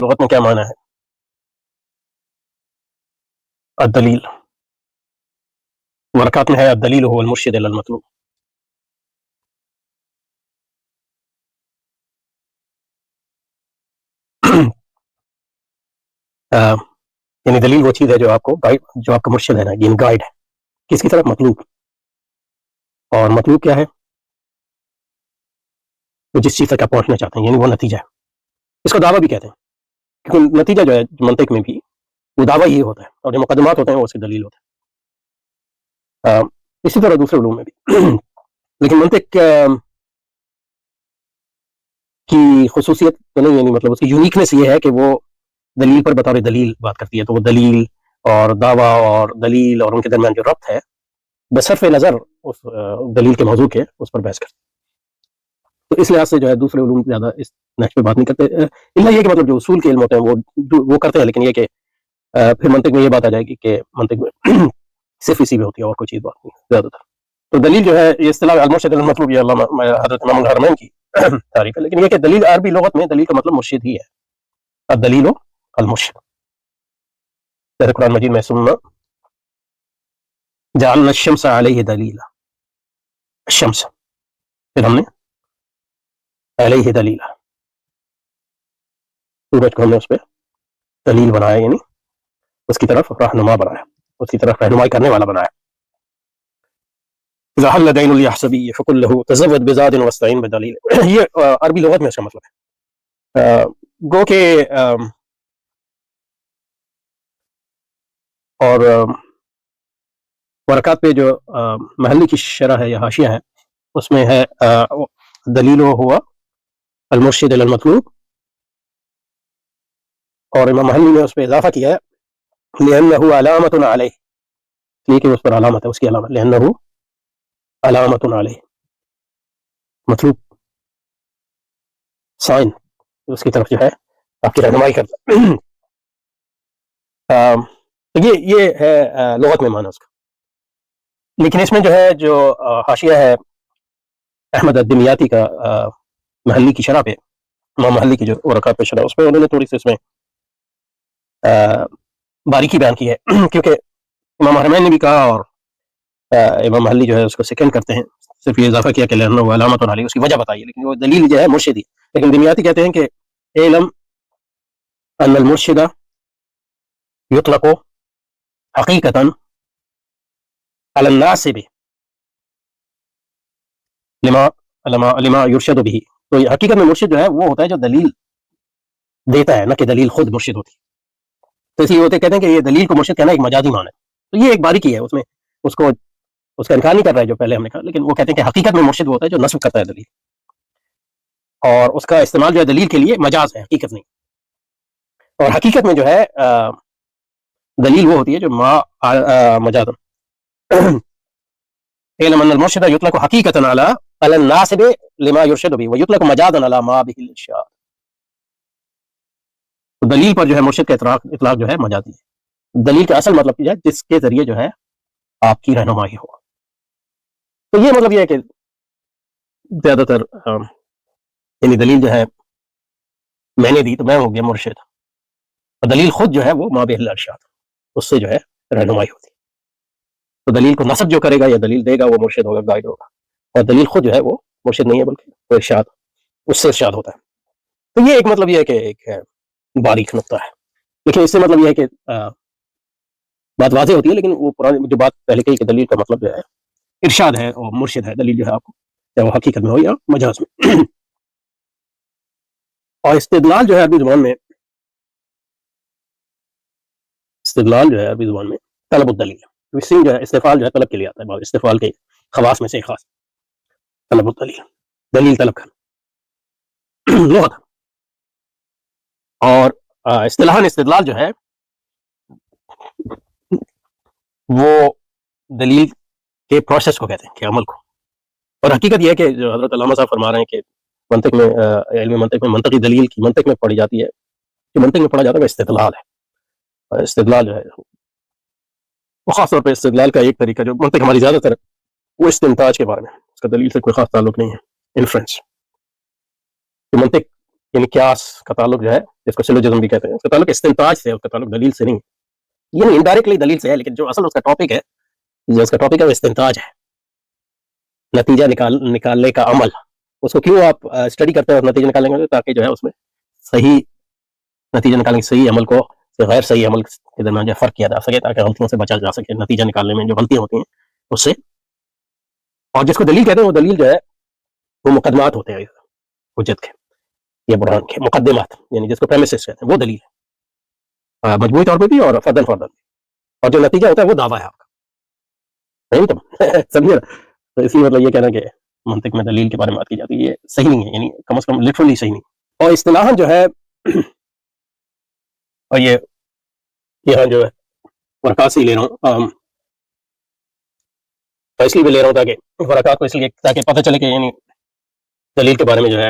لغت میں کیا معنی ہے الدلیل؟ ورکات میں ہے الدلیل هو المرشد الى المطلوب. یعنی دلیل وہ چیز ہے جو آپ کو گائیڈ، جو آپ کا مرشد ہے نا، یعنی گائیڈ ہے کس کی طرف؟ مطلوب. اور مطلوب کیا ہے؟ وہ جس چیز تک آپ پہنچنا چاہتے ہیں، یعنی وہ نتیجہ ہے. اس کو دعویٰ بھی کہتے ہیں، کیونکہ نتیجہ جو ہے منطق میں بھی وہ دعویٰ ہی ہوتا ہے، اور جو مقدمات ہوتے ہیں وہ اس کی دلیل ہوتے ہیں. اسی طرح دوسرے علوم میں بھی لیکن منطق کی خصوصیت تو نہیں، یعنی مطلب اس کی یونیکنیس یہ ہے کہ وہ دلیل پر بطور دلیل بات کرتی ہے. تو وہ دلیل اور دعویٰ اور دلیل اور ان کے درمیان جو ربط ہے بصرف نظر اس دلیل کے موضوع کے، اس پر بحث کرتی ہے. تو اس لحاظ سے جو ہے دوسرے علوم زیادہ اس نحو پہ بات نہیں کرتے، الا یہ کہ مطلب جو اصول کے علم ہوتے ہیں وہ کرتے ہیں، لیکن یہ کہ پھر منطق میں یہ بات آ جائے گی کہ منطق میں صرف اسی میں ہوتی ہے اور کوئی چیز بات نہیں زیادہ تر. تو دلیل جو ہے یہ اصطلاح المرشد المطلوب، یہ علامہ حضرت امام الحرمین کی تعریف ہے. لیکن یہ کہ دلیل عربی لغت میں دلیل کا مطلب مرشد ہی ہے. الدلیل المرشد. جیسے قرآن مجید میں ثم جعلنا الشمس علیہ دلیلا، الشمس پھر ہم نے علیہ دلیلا، سورج کو ہم نے اس پہ دلیل بنایا، یعنی اس کی طرف رہنما بنایا، اس کی طرف رہنمائی کرنے والا بنایا. اذا حل دین الیحسبی فقل له تزود بزاد واستعین بدلیل. یہ عربی لغت میں اس کا مطلب ہے. گو کہ اور ورکات پہ جو محلی کی شرح ہے یا حاشیہ ہے اس میں ہے دلیل ہوا المرشد الی المطلوب، اور امام محلی نے اس پہ اضافہ کیا ہے لأنه علامۃ علیہ، اس لیے کہ اس پر علامت ہے، اس کی علامت، لأنه علامۃ علیہ، مطلوب سائن اس کی طرف جو ہے آپ کی رہنمائی کرتا ہے. یہ ہے لغت میں معنی اس کا. لیکن اس میں جو ہے جو حاشیہ ہے احمد الدمیاتی کا محلی کی شرح پہ، امام محلی کی جو ورقات پہ شرح، اس پہ انہوں نے تھوڑی سی اس میں باریکی بیان کی ہے کیونکہ امام حرمین نے بھی کہا اور امام محلی جو ہے اس کو سیکنڈ کرتے ہیں، صرف یہ اضافہ کیا کہ لأنه علامۃ علیہ، اس کی وجہ بتائی، لیکن وہ دلیل جو ہے مرشد ہی. لیکن دمیاتی کہتے ہیں کہ علم ان المرشد یطلق حقیقتا علی الناسب لما یرشد به. تو یہ حقیقت میں مرشد جو ہے وہ ہوتا ہے جو دلیل دیتا ہے، نہ کہ دلیل خود مرشد ہوتی. تو اس لیے ہوتے کہتے ہیں کہ یہ دلیل کو مرشد کہنا ایک مجازی معنی ہے. تو یہ ایک باریکی ہے، اس میں اس کا انکار نہیں کر رہا ہے جو پہلے ہم نے کہا، لیکن وہ کہتے ہیں کہ حقیقت میں مرشد وہ ہوتا ہے جو نصب کرتا ہے دلیل، اور اس کا استعمال جو ہے دلیل کے لیے مجاز ہے، حقیقت نہیں. اور حقیقت میں جو ہے دلیل وہ ہوتی ہے جو ما مجاز. علم ان المرشد یطلق حقیقتا علی الناسب لما یرشد به ویطلق مجازا علی ما به الارشاد. دلیل پر جو ہے مرشد کا اطلاق جو ہے مجازی ہے. دلیل کا اصل مطلب یہ ہے جس کے ذریعے جو ہے آپ کی رہنمائی ہو. تو یہ مطلب یہ ہے کہ زیادہ تر یعنی دلیل جو ہے میں نے دی تو میں ہو گیا مرشد، اور دلیل خود جو ہے وہ ما به الارشاد، اس سے جو ہے رہنمائی ہوتی. تو دلیل کو نصب جو کرے گا یا دلیل دے گا وہ مرشد ہوگا، گائیڈ ہوگا، اور دلیل خود جو ہے وہ مرشد نہیں ہے بلکہ وہ ارشاد، اس سے ارشاد ہوتا ہے. تو یہ ایک مطلب یہ ہے کہ ایک باریک نقطہ ہے، لیکن اس سے مطلب یہ ہے کہ بات واضح ہوتی ہے. لیکن وہ پرانی جو بات پہلے کہی کہ دلیل کا مطلب جو ہے ارشاد ہے اور مرشد ہے، دلیل جو ہے آپ کو چاہے وہ حقیقت میں ہو یا مجاز میں. اور استدلال جو ہے عربی زبان میں، استدلال جو ہے عربی زبان میں طلب الدلیل، جو ہے استفعال جو ہے طلب کے لیے آتا ہے، استفعال کے خواص میں سے ایک خاص طلب الدلیل، دلیل طلب کرنا لغت. اور اصطلاحاً استدلال جو ہے وہ دلیل کے پروسیس کو کہتے ہیں، کہ عمل کو. اور حقیقت یہ ہے کہ جو حضرت علامہ صاحب فرما رہے ہیں کہ منطق میں علم منطق میں منطقی دلیل کی منطق میں پڑھی جاتی ہے، جو منطق میں پڑھا جاتا ہے وہ استدلال ہے. اور استدلال جو ہے وہ خاص طور پہ استدلال کا ایک طریقہ جو منطق ہماری زیادہ تر وہ استنتاج کے بارے میں، اس کا دلیل سے کوئی خاص تعلق نہیں ہے. انفرنس، منطق یعنی قیاس کا تعلق جو ہے جس کو سلوجزم بھی کہتے ہیں اس کا تعلق استنتاج سے، اس کا تعلق دلیل سے نہیں، یعنی انڈائریکٹلی دلیل سے ہے، لیکن جو اصل اس کا ٹاپک ہے، جو اس کا ٹاپک ہے وہ استنتاج ہے، نتیجہ نکالنے کا عمل. اس کو کیوں آپ اسٹڈی کرتے ہیں اور نتیجہ نکالیں گے؟ تاکہ جو ہے اس میں صحیح نتیجہ نکالنے کے صحیح عمل کو غیر صحیح عمل کے درمیان جو فرق کیا جا سکے، تاکہ غلطیوں سے بچا جا سکے. نتیجہ نکالنے میں جو غلطیاں ہوتی ہیں اس سے. اور جس کو دلیل کہتے ہیں وہ دلیل جو ہے وہ مقدمات ہوتے ہیں حجت کے یا برہان کے، مقدمات، یعنی جس کو پریمیسز کہتے ہیں، وہ دلیل ہے مجموعی طور پہ بھی اور فردن فردن بھی. اور جو نتیجہ ہوتا ہے وہ دعویٰ ہے آپ کا. نہیں تو سمجھے نا؟ تو اس لیے مطلب یہ کہنا کہ منطق میں دلیل کے بارے میں بات کی جاتی ہے، یہ صحیح نہیں ہے، یعنی کم از کم لٹرلی صحیح نہیں. اور اصطلاحاً جو ہے اور یہ یہاں جو ہے ورکات سے ہی لے رہا ہوں، تو اس لیے بھی لے رہا ہوں تاکہ ورکات کو اس لیے تاکہ پتہ چلے کہ یعنی دلیل کے بارے میں جو ہے